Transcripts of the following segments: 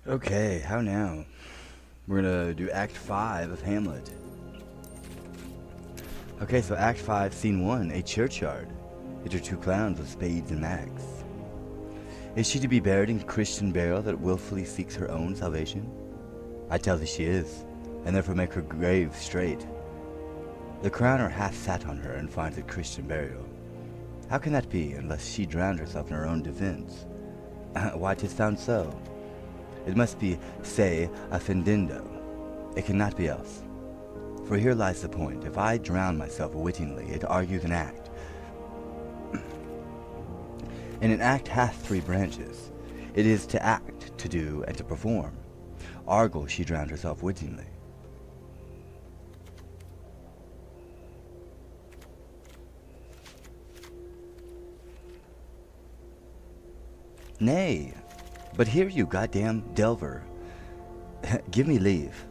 Okay, how now? We're gonna do Act 5 of Hamlet. Okay, so Act 5, Scene 1, a churchyard. Enter two clowns with spades and mags. Is she to be buried in Christian burial that willfully seeks her own salvation? I tell thee she is, and therefore make her grave straight. The crowner hath sat on her and finds it Christian burial. How can that be, unless she drowned herself in her own defense? Why, 'tis found so. It must be se offendendo. It cannot be else. For here lies the point. If I drown myself wittingly, it argues an act. And an act hath three branches. It is to act, to do, and to perform. Argle she drowned herself wittingly. Nay, but hear you, goddamn delver. Give me leave.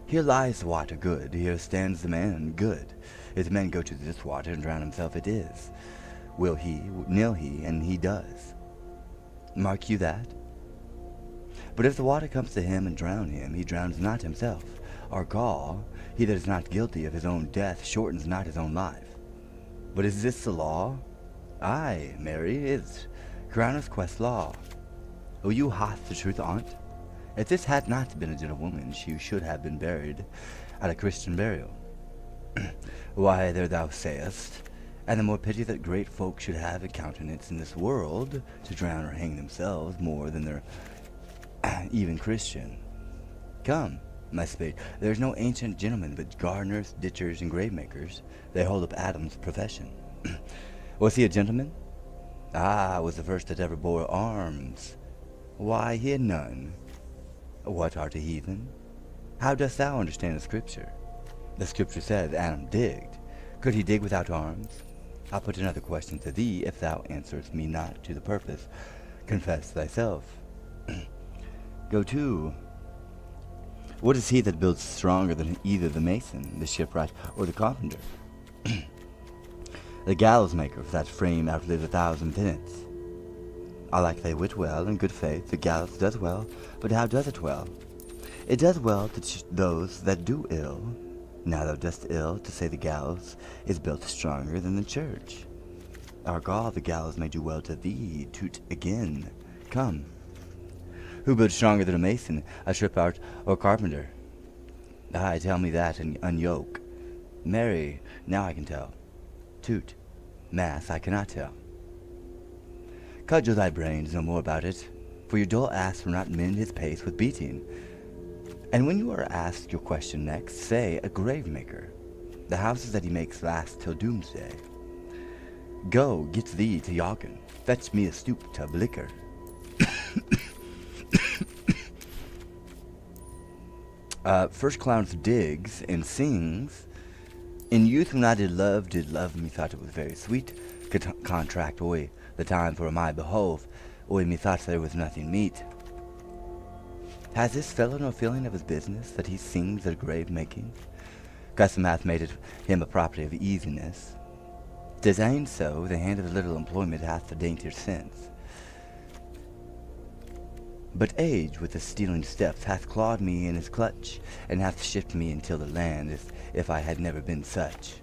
Here lies the water good, here stands the man good. If the man go to this water and drown himself, it is. Will he, nil he, and he does. Mark you that? But if the water comes to him and drown him, he drowns not himself. Argal, he that is not guilty of his own death shortens not his own life. But is this the law? Aye, Mary, is Crowners quest law. O you hath the truth on't? If this had not been a gentlewoman, she should have been buried at a Christian burial. Why, there thou sayest, and the more pity that great folk should have a countenance in this world to drown or hang themselves more than they're even Christian. Come, my spade, there's no ancient gentlemen but gardeners, ditchers, and grave makers. They hold up Adam's profession. Was he a gentleman? Ah, was the first that ever bore arms. Why, he had none. What art a heathen? How dost thou understand the Scripture? The Scripture says Adam digged. Could he dig without arms? I'll put another question to thee, if thou answerest me not to the purpose. Confess thyself. Go to. What is he that builds stronger than either the mason, the shipwright, or the carpenter? The gallows maker, for that frame outlived 1,000 tenants. I like thy wit well, in good faith, the gallows does well, but how does it well? It does well to those that do ill. Now thou dost ill to say the gallows is built stronger than the church. Argal, the gallows may do well to thee, toot again. Come. Who builds stronger than a mason, a shipwright, or carpenter? Aye, tell me that, and unyoke. Marry, now I can tell. Toot. Mass, I cannot tell. Cudgel thy brains no more about it, for your dull ass will not mend his pace with beating. And when you are asked your question next, say a grave maker. The houses that he makes last till doomsday. Go, get thee to Yawkin, fetch me a stoop tub liquor. First clowns digs and sings. In youth when I did love me thought it was very sweet. Contract, oi, the time for my behove, oi, me thought there was nothing meet. Has this fellow no feeling of his business, that he sings at grave making? Custom hath made it him a property of easiness. 'Tis ain't so, the hand of little employment hath the daintier sense. But age with the stealing steps hath clawed me in his clutch, and hath shipped me until the land, as if I had never been such.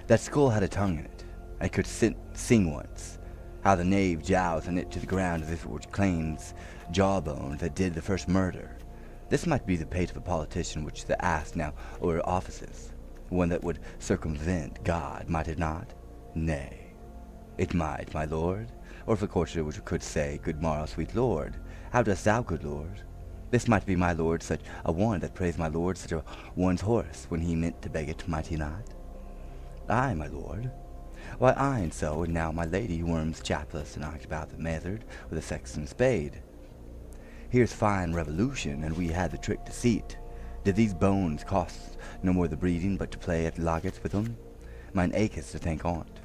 That skull had a tongue in it, I could sing once, how the knave jows on it to the ground as if it were Clayton's jawbone that did the first murder. This might be the pate of a politician which the ass now o'er offices, one that would circumvent God, might it not? Nay, it might, my lord. Or if a courtier which could say, Good morrow, sweet lord, how dost thou, good lord? This might be my lord such a one that praised my lord such a one's horse, when he meant to beg it, might he not? Aye, my lord. Why, aye, and so, and now my lady worms chapless and knocked about the method with a sexton's spade. Here's fine revolution, and we had the trick deceit. Did these bones cost no more the breeding, but to play at loggets with them? Mine acheth to think on't.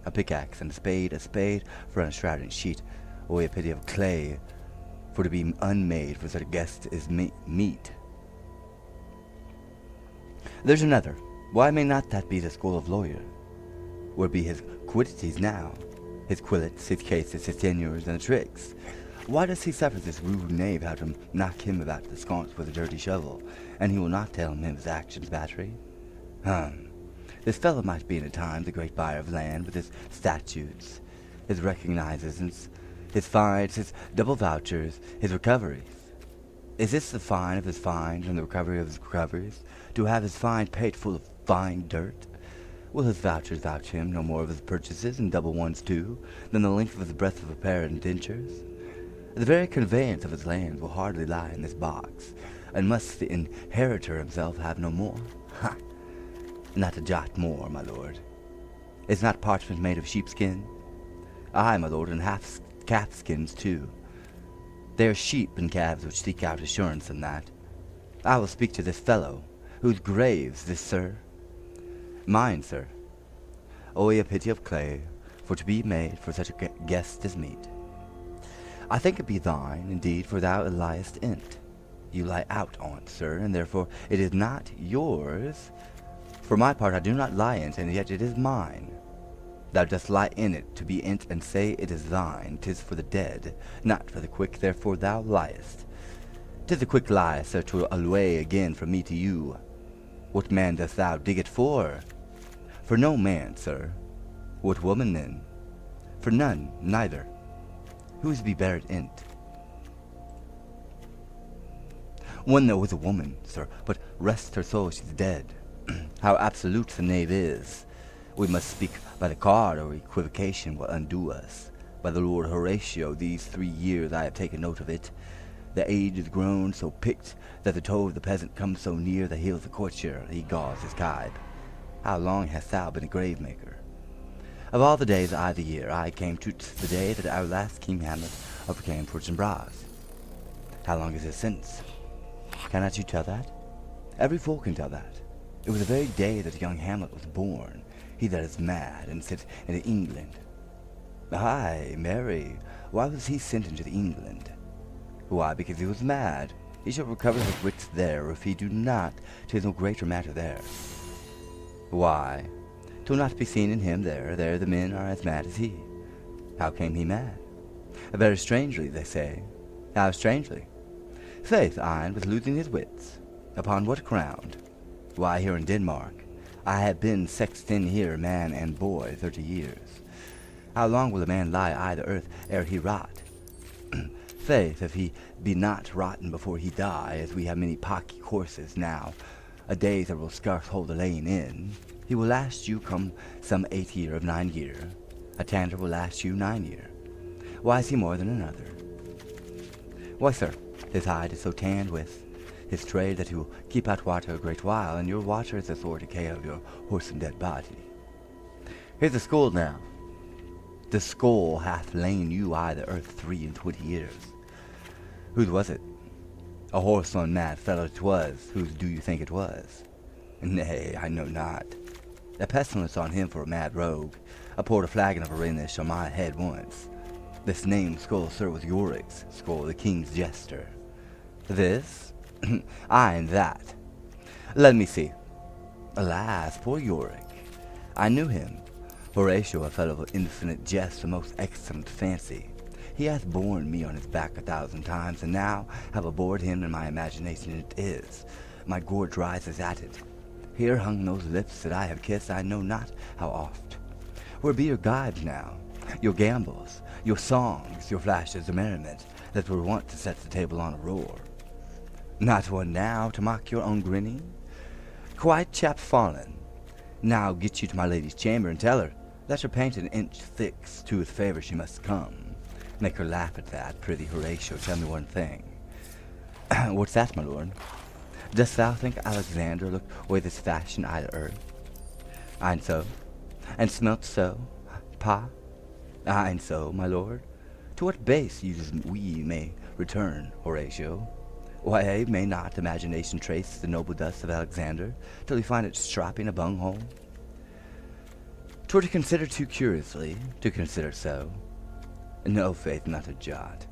A pickaxe and a spade for an shrouding sheet, or a pity of clay, for to be unmade for such a guest is meet. There's another. Why may not that be the school of lawyer? Where be his quiddities now, his quillets, his cases, his tenures, and the tricks? Why does he suffer this rude knave how to knock him about the sconce with a dirty shovel, and he will not tell him his actions battery? This fellow might be in a time the great buyer of land, with his statutes, his recognizances, his fines, his double vouchers, his recoveries. Is this the fine of his fines and the recovery of his recoveries, to have his fine paid full of fine dirt? Will his vouchers vouch him no more of his purchases, and double ones too, than the length of his breadth of a pair of indentures? The very conveyance of his lands will hardly lie in this box, and must the inheritor himself have no more? Ha! Not a jot more, my lord. Is not parchment made of sheepskin? Aye, my lord, and half calfskins too. They are sheep and calves which seek out assurance in that. I will speak to this fellow. Whose grave's this, sir? Mine, sir. Only a pity of clay, for to be made for such a guest as meet. I think it be thine, indeed, for thou liest in't. You lie out on't, sir, and therefore it is not yours. For my part, I do not lie in't, and yet it is mine. Thou dost lie in it to be in't, and say it is thine. 'Tis for the dead, not for the quick, therefore thou liest. 'Tis the quick lie, sir, to allay again from me to you. What man dost thou dig it for? For no man, sir. What woman then? For none, neither. Who is to be buried in't? One that was a woman, sir, but rest her soul, she's dead. How absolute the knave is! We must speak by the card, or equivocation will undo us. By the Lord Horatio, these 3 years I have taken note of it. The age is grown so picked that the toe of the peasant comes so near the heel of the courtier he galls his kibe. How long hast thou been a grave maker? Of all the days I the year, I came to the day that our last King Hamlet overcame Fortinbras. How long is it since? Cannot you tell that? Every fool can tell that. It was the very day that young Hamlet was born, he that is mad and sent into England. Aye, marry, why was he sent into England? Why, because he was mad. He shall recover his wits there, or if he do not, 'tis no greater matter there. Why? 'Twill not be seen in him there the men are as mad as he. How came he mad? Very strangely, they say. How strangely? Faith, Ein was losing his wits. Upon what ground? Why, here in Denmark. I have been sexton here, man and boy, 30 years. How long will a man lie i' the earth ere he rot? Faith, if he be not rotten before he die, as we have many pocky courses now, a day that will scarce hold a laying in, he will last you come some 8 year of 9 year. A tanner will last you 9 year. Why is he more than another? Why, sir, his hide is so tanned with his trade that he will keep out water a great while, and your water is the sore decay of your whoreson dead body. Here's the skull now. The skull hath lain you i' the earth 23 years. Whose was it? A whoreson mad fellow 'twas. Whose do you think it was? Nay, I know not. A pestilence on him for a mad rogue. I poured a flagon of Arenish on my head once. This named skull, sir, was Yorick's skull, the king's jester. This? Aye, and that. Let me see. Alas, poor Yorick. I knew him. Horatio, a fellow of infinite jest, a most excellent fancy. He hath borne me on his back 1,000 times, and now have aboard him in my imagination it is. My gorge rises at it. Here hung those lips that I have kissed I know not how oft. Where be your gibes now? Your gambols, your songs, your flashes of merriment, that were wont to set the table on a roar? Not one now to mock your own grinning? Quite chap-fallen. Now get you to my lady's chamber and tell her that her paint an inch thick, to his favor she must come. Make her laugh at that, prithee Horatio, tell me one thing. What's that, my lord? Dost thou think Alexander looked way this fashion i' the earth? E'en so, and smelt so, pa? E'en so, my lord. To what base uses we may return, Horatio? Why, may not imagination trace the noble dust of Alexander, till we find it stropping a bunghole? 'Twere to consider too curiously, to consider so. No, faith, not a jot.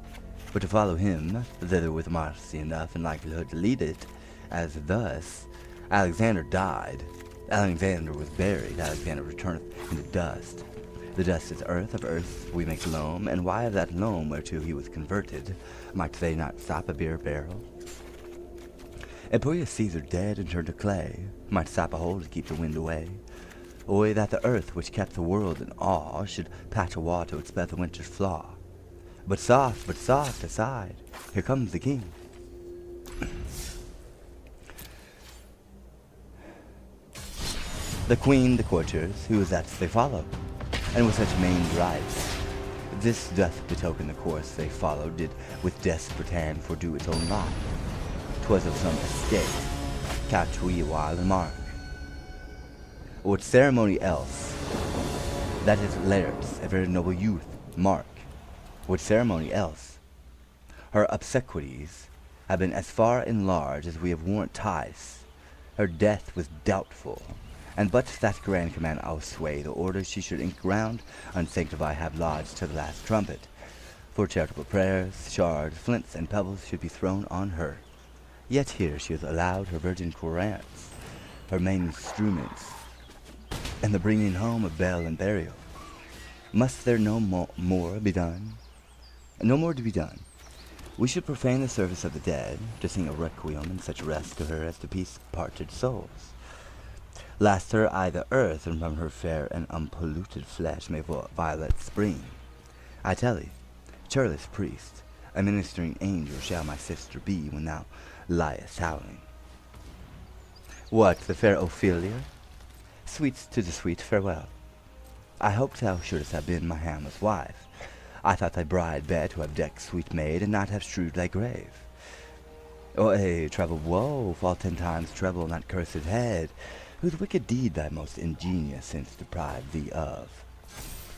But to follow him thither with modesty enough and likelihood to lead it, as thus: Alexander died, Alexander was buried, Alexander returneth into dust. The dust is earth, of earth we make loam, and why of that loam whereto he was converted might they not stop a beer barrel? And poor Caesar dead and turned to clay might stop a hole to keep the wind away. Oy, that the earth which kept the world in awe should patch a wall to expel the winter's flaw. But soft, aside, here comes the king. The queen, the courtiers, who that they follow, and with such maimed rites, this doth betoken the course they followed did with desperate hand fordo its own life. 'Twas of some estate, couch we a while and mark. What ceremony else? That is Laertes, a very noble youth, mark. What ceremony else? Her obsequies have been as far enlarged as we have warrant ties. Her death was doubtful, and but that grand command I'll sway, the order she should ink ground, unsanctified have lodged to the last trumpet. For charitable prayers, shards, flints, and pebbles should be thrown on her. Yet here she is allowed her virgin courants, her main instruments, and the bringing home of bell and burial. Must there no more be done? No more to be done. We should profane the service of the dead, to sing a requiem and such rest to her as to peace parted souls. Last her I the earth, and from her fair and unpolluted flesh may violets spring. I tell thee, churlish priest, a ministering angel shall my sister be when thou liest howling. What, the fair Ophelia? Sweets to the sweet, farewell. I hoped thou shouldst have been my Hamlet's wife. I thought thy bride bare to have decked sweet maid, and not have strewed thy grave. Oh, treble woe, fall 10 times treble on that cursed head, whose wicked deed thy most ingenious sense deprived thee of.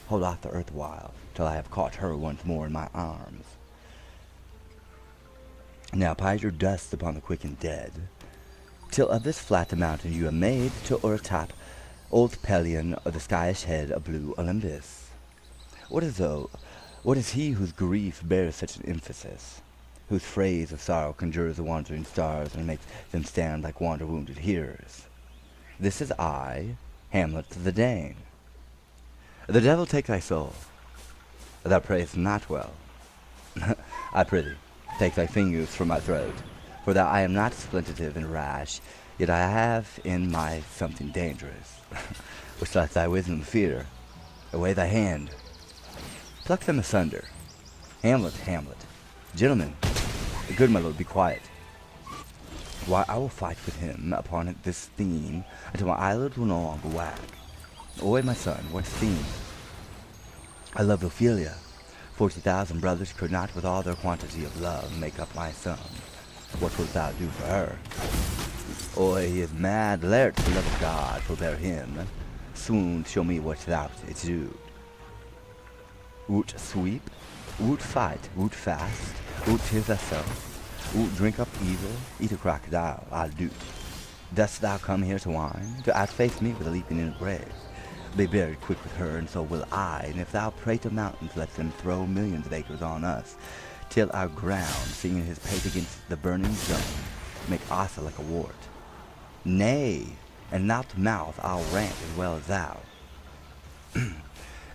Hold off the earth awhile, till I have caught her once more in my arms. Now pile your dust upon the quick and dead, till of this flat the mountain you have made, till o'ertop old Pelion of the skyish head of blue Olympus. What is he whose grief bears such an emphasis, whose phrase of sorrow conjures the wandering stars and makes them stand like wander-wounded hearers? This is I, Hamlet the Dane. The devil take thy soul. Thou prayest not well. I prithee, take thy fingers from my throat, for that I am not splenditive and rash, yet I have in my something dangerous, which let thy wisdom fear. Away thy hand. Pluck them asunder. Hamlet, Hamlet. Gentlemen, good my lord, be quiet. Why, I will fight with him upon this theme until my eyelids will no longer wag. Oy, my son, what theme? I love Ophelia. 40,000 brothers could not with all their quantity of love make up my sum. What wilt thou do for her? Oy, he is mad, Laertes, the love of God, forbear him. Swoon, show me what thou it's do. Woot sweep, woot fight, woot fast, woot tear thyself, woot drink up evil, eat a crocodile, I'll do't. Dost thou come here to whine, to outface me with a leaping in a grave? Be buried quick with her, and so will I, and if thou pray to mountains, let them throw millions of acres on us, till our ground, singing his pate against the burning zone, make Asa like a wart. Nay, and mouth to mouth I'll rant as well as thou.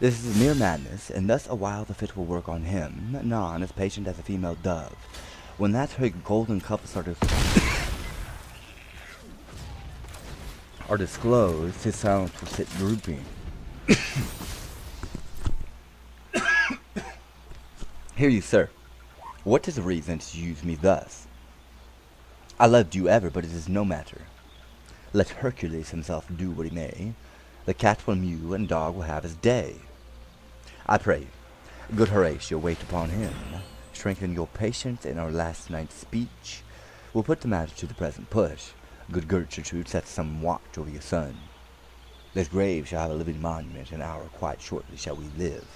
This is mere madness, and thus a while the fit will work on him, anon as patient as a female dove. When that her golden cups are disclosed, his silence will sit drooping. Hear you, sir. What is the reason to use me thus? I loved you ever, but it is no matter. Let Hercules himself do what he may. The cat will mew, and dog will have his day. I pray you, good Horatio, wait upon him. Strengthen your patience in our last night's speech. We'll put the matter to the present push. Good Gertrude, set some watch over your son. This grave shall have a living monument, an hour quite shortly shall we live.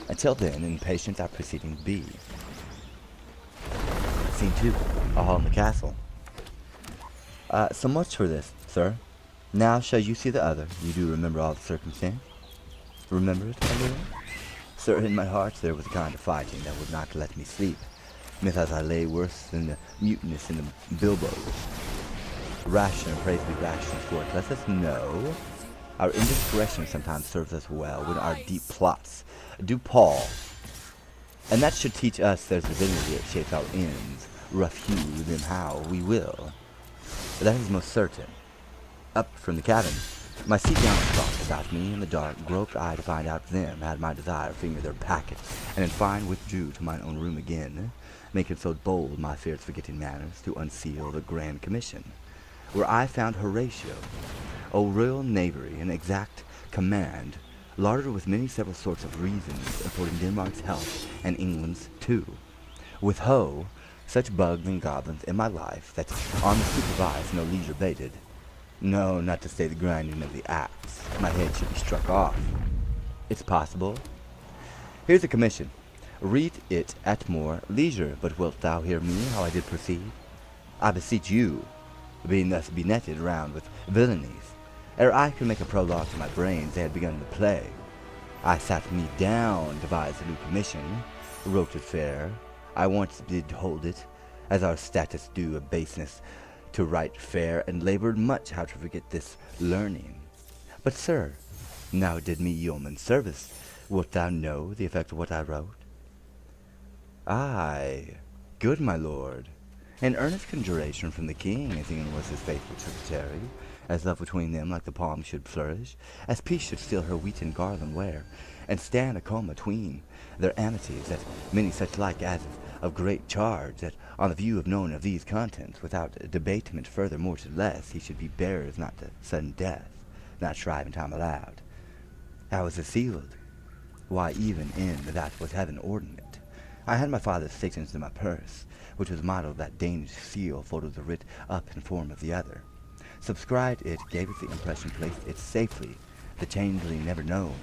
Until then, in patience our proceedings be. Scene 2, a hall in the castle. So much for this, sir. Now shall you see the other. You do remember all the circumstance? Remember it, my lord? Sir, in my heart there was a kind of fighting that would not let me sleep. Methought I lay worse than the mutinous in the bilboes. Ration, praise be ration for it. Let us know. Our indiscretion sometimes serves us well when our deep plots do pall. And that should teach us there's divinity that shapes our ends, rough hew them how we will. That is most certain. Up from the cabin, my seat down stalked about me in the dark, groped I to find out them, had my desire finger their packet, and in fine withdrew to mine own room again, making so bold my fears forgetting manners to unseal the grand commission, where I found Horatio, O royal knavery and exact command, larded with many several sorts of reasons, affording Denmark's health and England's too. With ho, such bugs and goblins in my life that on the supervised no leisure baited. No, not to say the grinding of the axe. My head should be struck off. It's possible. Here's a commission. Read it at more leisure, but wilt thou hear me how I did proceed? I beseech you, being thus benetted round with villainies, ere I could make a prologue to my brains, they had begun to play. I sat me down, devised a new commission, wrote it fair. I once did hold it, as our status do a baseness, to write fair, and labored much how to forget this learning. But, sir, now did me yeoman service. Wilt thou know the effect of what I wrote? Aye, good my lord. An earnest conjuration from the king, as England was his faithful tributary, as love between them like the palm should flourish, as peace should still her wheaten garland wear, and stand a calm between their amities, that many such like as of great charge, that on the view of known of these contents, without debatement furthermore to less, he should be bearers not to sudden death, not shriving time allowed. How was it sealed? Why, even in that was heaven ordinate. I had my father's sixpence in my purse, which was modeled that Danish seal, folded the writ up in form of the other. Subscribed it, gave it the impression, placed it safely, the changeling never known.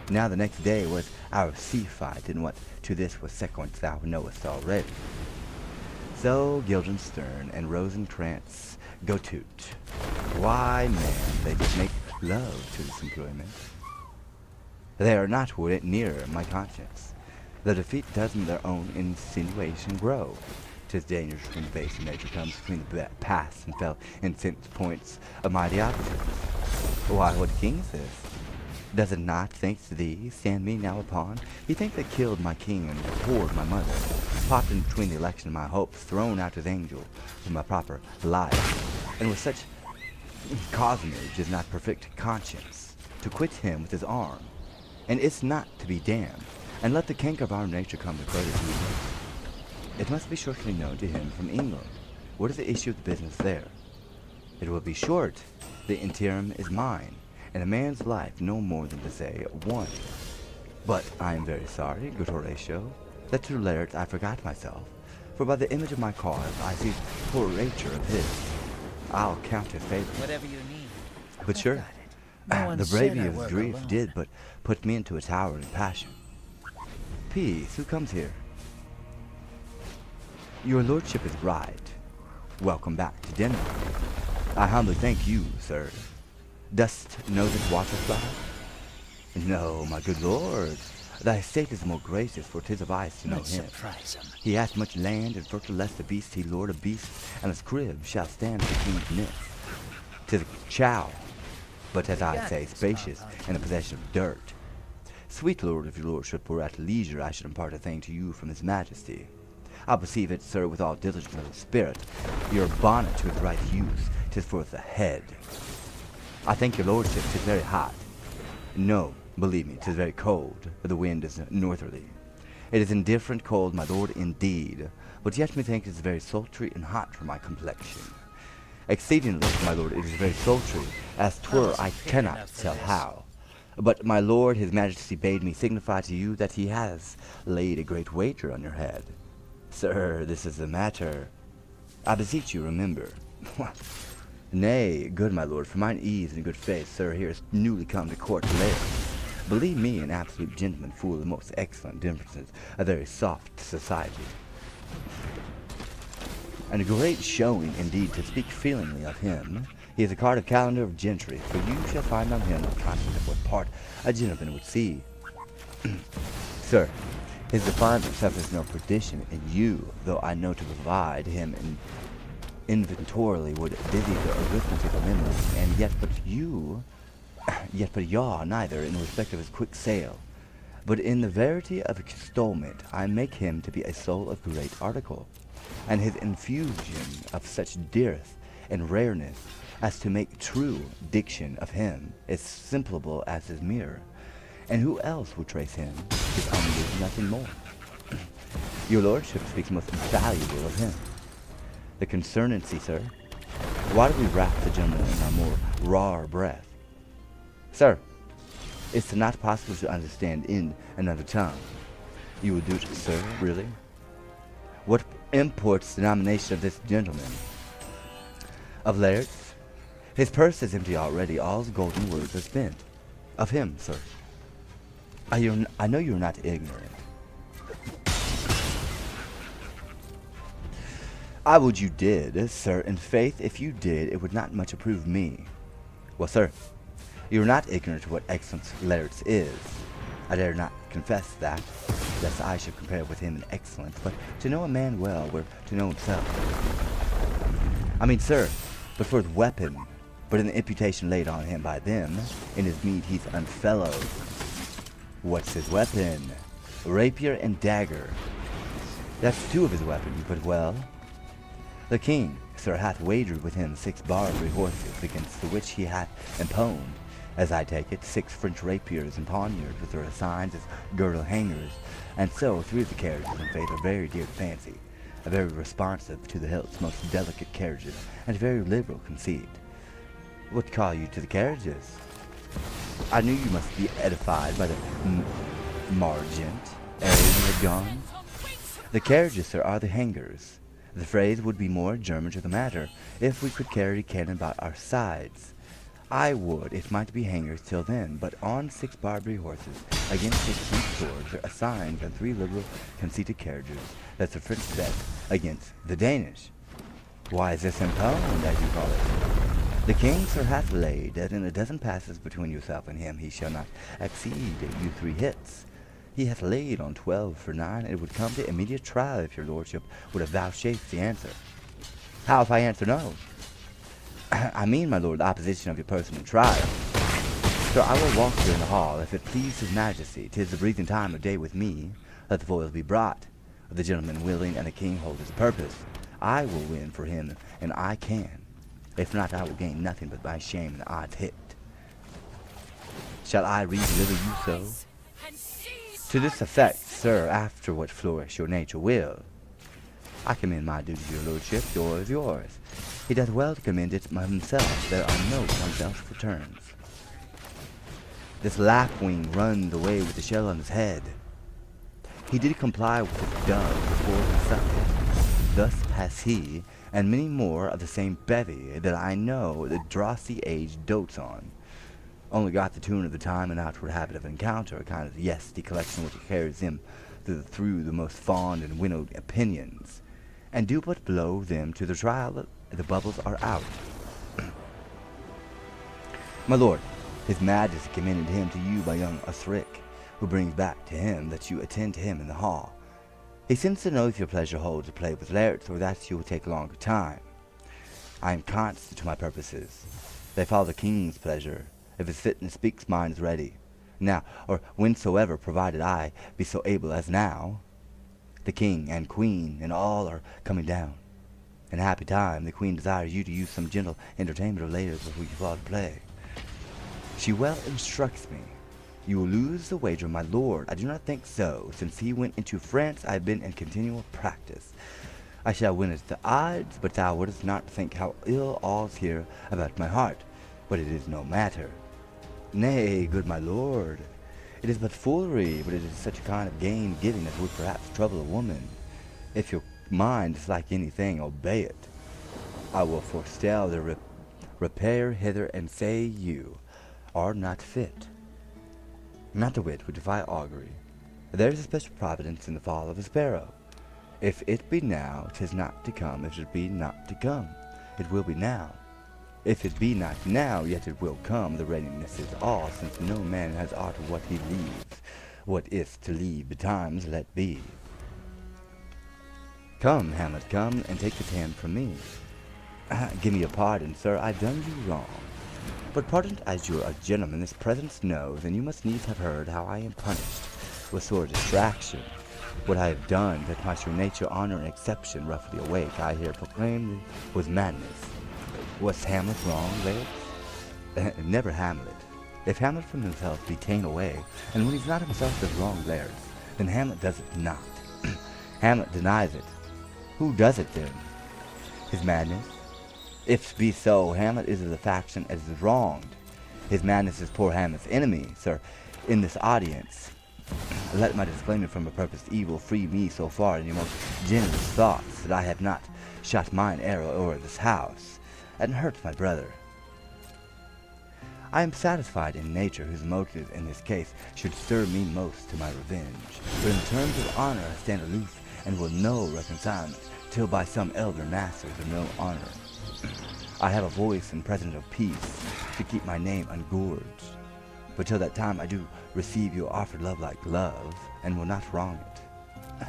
Now the next day was our sea fight, and what to this was sequent thou knowest already. So Guildenstern and Rosencrantz go toot. Why, man, they just make love to this employment. They are not nearer my conscience. The defeat does in their own insinuation grow. 'Tis dangerous when the base nature comes between the past and fell incense points of mighty opposites. Why, what king is this? Does it not, thanks to thee, stand me now upon? He thinks they killed my king and abhorred my mother, popped in between the election of my hopes, thrown out his angel from my proper life, and with such cozenage is not perfect conscience, to quit him with his arm, and it's not to be damned, and let the canker of our nature come to further evil. It must be shortly known to him from England. What is the issue of the business there? It will be short. The interim is mine, and a man's life no more than to say one. But I am very sorry, good Horatio, that to Laird I forgot myself, for by the image of my cause I see portraiture of his. I'll count it favor. Whatever you need. But sure, the bravery of his grief did but put me into a towering passion. Peace, who comes here? Your lordship is right. Welcome back to Denmark. I humbly thank you, sir. Dost know this waterfly? No, my good lord. Thy state is more gracious, for 'tis of ice to know him. Surprise him. He hath much land, and fertile less the beast he lord of beasts, and his crib shall stand the king's nest. 'Tis a chow, but as I say, spacious, and the possession of dirt. Sweet lord, if your lordship were at leisure, I should impart a thing to you from his majesty. I'll perceive it, sir, with all diligence of spirit. Your bonnet to its right use, 'tis for the head. I thank your lordship, 'tis very hot. No, believe me, 'tis very cold, for the wind is northerly. It is indifferent cold, my lord, indeed, but yet methinks it is very sultry and hot for my complexion. Exceedingly, my lord, it is very sultry, as 'twere I cannot tell how. But my lord, his majesty bade me signify to you that he has laid a great wager on your head. Sir, this is the matter. I beseech you, remember. Nay, good my lord, for mine ease and good faith, sir, here is newly come to court lair. Believe me, an absolute gentleman, full of the most excellent differences, a very soft society. And a great showing, indeed, to speak feelingly of him. He is a card of calendar of gentry, for you shall find on him the content of what part a gentleman would see. Sir, his defilement suffers no perdition in you, though I know to provide him inventorily would dizzy the arithmetic of memory, and yet but you yet but yaw neither in respect of his quick sail. But in the verity of extolment I make him to be a soul of great article, and his infusion of such dearth and rareness as to make true diction of him as simplable as his mirror. And who else would trace him? His only, nothing more. Your lordship speaks most invaluable of him. The concernancy, sir. Why do we wrap the gentleman in our more raw breath? Sir, it's not possible to understand in another tongue. You will do it, sir, really? What imports the nomination of this gentleman? Of Laird's? His purse is empty already, all his golden words are spent. Of him, sir. I know you're not ignorant. I would you did, sir. In faith, if you did, it would not much approve me. Well, sir, you are not ignorant of what excellence Laird's is. I dare not confess that, lest I should compare with him in excellence, but to know a man well were to know himself. I mean, sir, but for his weapon, but in the imputation laid on him by them, in his meat he's unfellowed. What's his weapon? Rapier and dagger. That's two of his weapons, but well. The king, sir, hath wagered with him 6 Barbary horses, against the which he hath imponed, as I take it, 6 French rapiers and poniards, with their assigns as girdle hangers, and so 3 of the carriages in faith are very dear to fancy, very responsive to the hilts, most delicate carriages, and very liberal conceived. What call you to the carriages? I knew you must be edified by the margent, ere you had gone. The carriages, sir, are the hangers. The phrase would be more German to the matter, if we could carry cannon by our sides. I would it might be hangers till then, but on 6 Barbary horses, against 6 French swords, are assigned and 3 liberal conceited carriages, that's the French set, against the Danish. Why is this imponed, as you call it? The king, sir, hath laid that in a dozen passes between yourself and him he shall not exceed you 3 hits. He hath laid on 12 for 9, and it would come to immediate trial if your lordship would have vouchsafed the answer. How if I answer no? I mean, my lord, the opposition of your person in trial. Sir, I will walk here in the hall, if it please his majesty. 'Tis the breathing time of day with me. Let the foils be brought. The gentleman willing, and the king hold his purpose. I will win for him, and I can. If not, I will gain nothing but my shame and the odds hit. Shall I re-deliver you so? To this effect, sir, after what flourish your nature will. I commend my duty to your lordship, yours. He doth well to commend it himself. There are no unself returns. This lapwing runned away with the shell on his head. He did comply with his dove before he sucked it. Thus has he, and many more of the same bevy that I know the drossy age dotes on, only got the tune of the time and outward habit of encounter, a kind of yesty collection which carries him through the most fond and winnowed opinions, and do but blow them to the trial, the bubbles are out. My lord, his majesty commended him to you by young Osric, who brings back to him that you attend to him in the hall. He sends to know if your pleasure holds to play with Laird's, or that you will take longer time. I am constant to my purposes. They follow the king's pleasure. If his fitness speaks, mine is ready. Now, or whensoever, provided I be so able as now. The king and queen and all are coming down. In happy time, the queen desires you to use some gentle entertainment of ladies before you fall to play. She well instructs me. You will lose the wager, my lord. I do not think so. Since he went into France, I have been in continual practice. I shall win at the odds, but thou wouldst not think how ill all's here about my heart. But it is no matter. Nay, good my lord, it is but foolery, but it is such a kind of gain-giving that would perhaps trouble a woman. If your mind is like anything, obey it. I will forestall the repair hither, and say you are not fit. Not the wit would defy augury. There is a special providence in the fall of a sparrow. If it be now, 'tis not to come. If it be not to come, it will be now. If it be not now, yet it will come. The readiness is all, since no man has aught of what he leaves. What is to leave betimes, let be. Come, Hamlet, come, and take this hand from me. Give me a pardon, sir, I've done you wrong. But pardoned as you're a gentleman, this presence knows, and you must needs have heard how I am punished with sore distraction. What I have done, that my true nature, honor, and exception roughly awake, I here proclaim was madness. Was Hamlet wrong, Laird? Never Hamlet. If Hamlet from himself be ta'en away, and when he's not himself does wrong, Laird, then Hamlet does it not. Hamlet denies it. Who does it then? His madness? If be so, Hamlet is of the faction as is wronged. His madness is poor Hamlet's enemy, sir. In this audience, let my disclaimer from a purposed evil free me so far in your most generous thoughts that I have not shot mine arrow o'er this house, and hurt my brother. I am satisfied in nature whose motive in this case should stir me most to my revenge. But in terms of honor I stand aloof, and will no reconcilement, till by some elder masters of no honor I have a voice in presence of peace to keep my name ungorged. But till that time I do receive your offered love like love, and will not wrong it.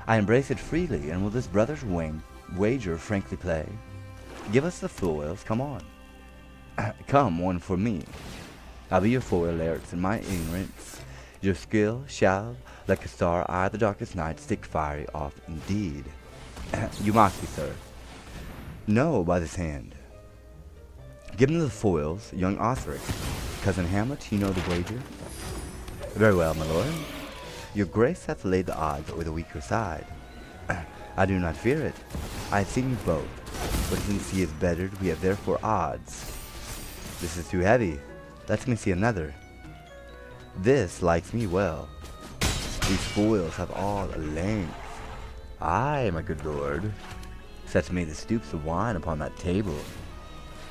I embrace it freely, and will this brother's wager frankly play? Give us the foils, come on. Come, one for me. I'll be your foil, Lairds, in my ignorance. Your skill shall, like a star, eye the darkest night, stick fiery off indeed. You mock me, sir. No, by this hand. Give me the foils, young Osric. Cousin Hamlet, you know the wager? Very well, my lord. Your grace hath laid the odds o'er the weaker side. I do not fear it. I have seen you both, but since he is bettered, we have therefore odds. This is too heavy. Let me see another. This likes me well. These foils have all a length. Aye, my good lord. Set me the stoops of wine upon that table.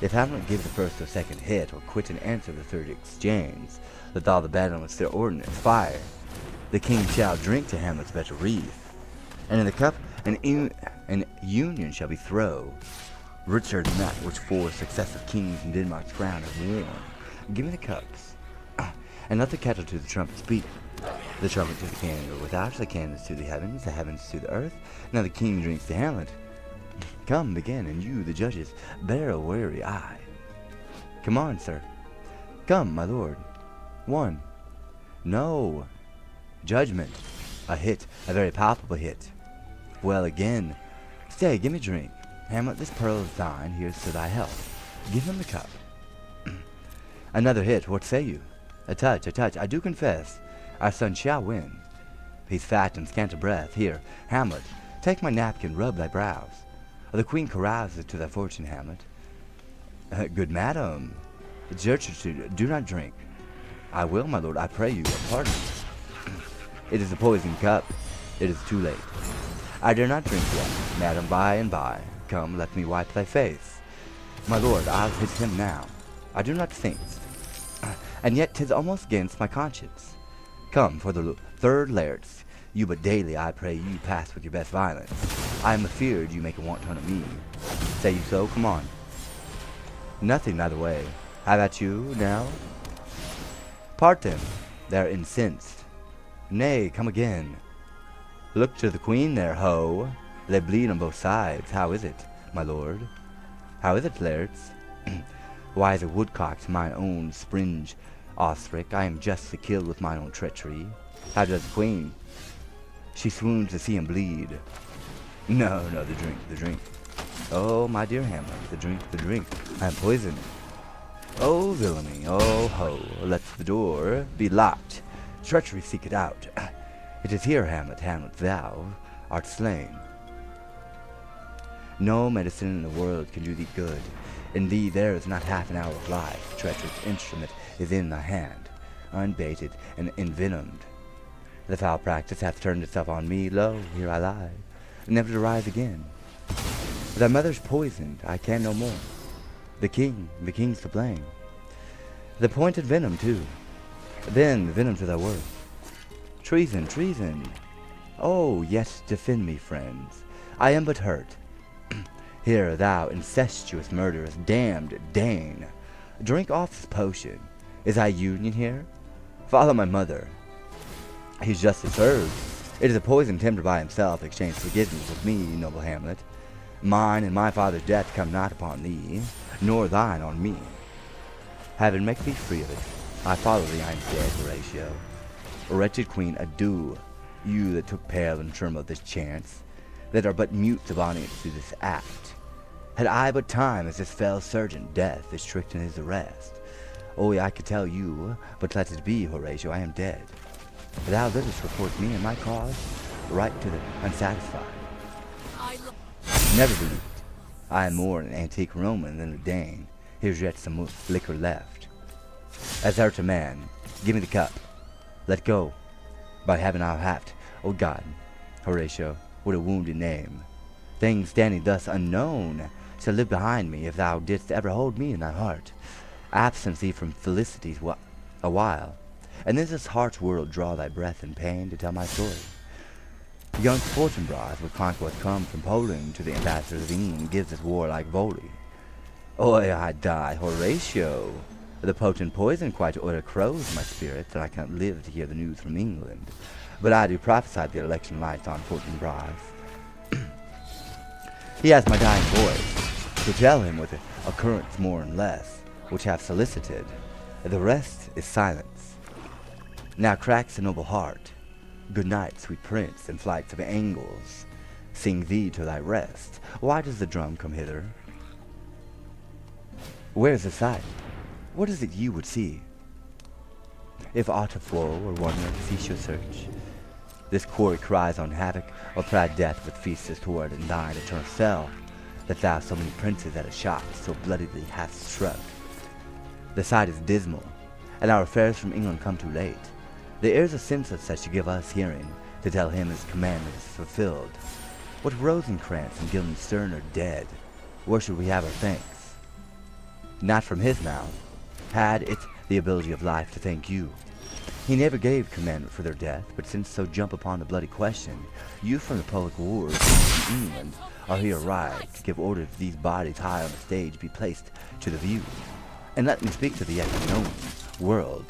If Hamlet give the first or second hit, or quit and answer the third exchange, let all the battlements their ordnance fire. The king shall drink to Hamlet's better wreath, and in the cup an union shall be throw, richer than that which 4 successive kings in Denmark's crown have worn. Give me the cups, and let the kettle to the trumpet speak, the trumpet to the cannon without, the cannons to the heavens to the earth. Now the king drinks to Hamlet. Come, begin, and you, the judges, bear a wary eye. Come on, sir. Come, my lord. 1. No. Judgment. A hit, a very palpable hit. Well, again. Stay, give me drink. Hamlet, this pearl is thine, here's to thy health. Give him the cup. Another hit, what say you? A touch, I do confess, our son shall win. He's fat and scant of breath. Here, Hamlet, take my napkin, rub thy brows. The queen carouses to thy fortune, Hamlet. Good madam, do not drink. I will, my lord, I pray you, pardon me. It is a poisoned cup. It is too late. I dare not drink yet, madam, by and by. Come, let me wipe thy face. My lord, I'll hit him now. I do not think, and yet 'tis almost against my conscience. Come, for the third Lairds, you but daily, I pray you, pass with your best violence. I am afeard you make a wanton of me. Say you so? Come on. Nothing neither way. How about you, now? Part them. They're incensed. Nay, come again. Look to the queen there, ho. They bleed on both sides. How is it, my lord? How is it, Lairds? Why, as a woodcock to mine own springe, Osric, I am justly killed with mine own treachery. How does the queen? She swoons to see him bleed. No, the drink. Oh, my dear Hamlet, the drink. I am poisoned. Oh, villainy, oh, ho, let the door be locked. Treachery seek it out. It is here, Hamlet, thou art slain. No medicine in the world can do thee good. In thee there is not half an hour of life. Treacherous instrument is in thy hand, unbaited and envenomed. The foul practice hath turned itself on me. Lo, here I lie, never to rise again. Thy mother's poisoned, I can no more. The king's to blame. The pointed venom, too. Then the venom to thy worth. Treason. Oh, yet defend me, friends. I am but hurt. Here, thou incestuous murderous, damned Dane. Drink off this potion. Is thy union here? Follow my mother. He's justly served. It is a poison tempted by himself, exchanged forgiveness with me, noble Hamlet. Mine and my father's death come not upon thee, nor thine on me. Heaven make thee free of it. I follow thee, I am dead, Horatio. Wretched queen, adieu, you that took pale and tremble at this chance, that are but mute of audience to this act. Had I but time as this fell surgeon, death is strict in his arrest. Oh, I could tell you, but let it be, Horatio, I am dead. Thou didst report me and my cause right to the unsatisfied. Never believed. I am more an antique Roman than a Dane. Here's yet some liquor left. As art a man, give me the cup. Let go. By heaven I'll have't. Oh God, Horatio, what a wounded name. Things standing thus unknown shall live behind me if thou didst ever hold me in thy heart. Absence thee from felicities a while, and in this heart's world draw thy breath in pain to tell my story. Young Fortinbras with conquest come from Poland to the ambassador Zine gives this warlike volley. Oi, I die, Horatio. The potent poison quite o'ercrows my spirit, that I cannot live to hear the news from England. But I do prophesy the election lights on Fortinbras. He has my dying voice, to tell him with occurrence more and less, which have solicited. The rest is silence. Now cracks the noble heart. Good night, sweet prince, and flights of angels. Sing thee to thy rest. Why does the drum come hither? Where is the sight? What is it you would see? If aught of woe or wonder cease your search, this quarry cries on havoc, or proud death with feasters toward and thine eternal cell, that thou so many princes at a shot so bloodily hast struck. The sight is dismal, and our affairs from England come too late. The ears are senseless that should give us hearing, to tell him his commandment is fulfilled. What Rosencrantz and Guildenstern are dead, where should we have our thanks? Not from his mouth. Had it the ability of life to thank you. He never gave commandment for their death, but since so jump upon the bloody question, you from the public wars in England are here arrived to give order that these bodies high on the stage be placed to the view. And let me speak to the yet unknown world.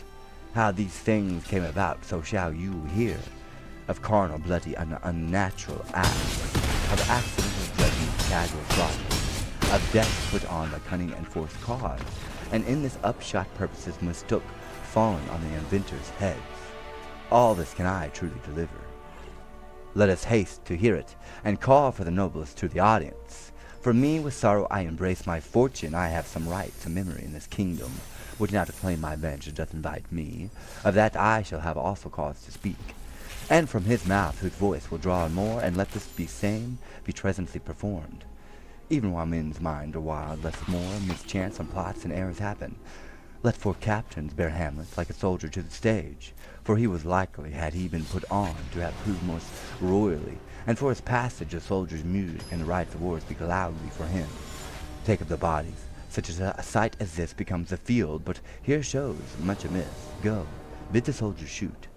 How these things came about, so shall you hear. Of carnal, bloody, and unnatural acts. Of accidental judgment, casual slaughter. Of death put on by cunning and forced cause. And in this upshot purposes mistook, fallen on the inventors' heads. All this can I truly deliver. Let us haste to hear it, and call for the noblest to the audience. For me with sorrow I embrace my fortune. I have some right to memory in this kingdom, which now to claim my vengeance doth invite me. Of that I shall have also cause to speak. And from his mouth whose voice will draw more, and let this be same be presently performed. Even while men's minds are wild, lest more mischance on plots and errors happen. Let 4 captains bear Hamlet like a soldier to the stage, for he was likely, had he been put on, to have proved most royally, and for his passage of soldiers' music and the rites of war speak loudly for him. Take up the bodies, such as a sight as this becomes the field, but here shows much amiss. Go, bid the soldiers shoot.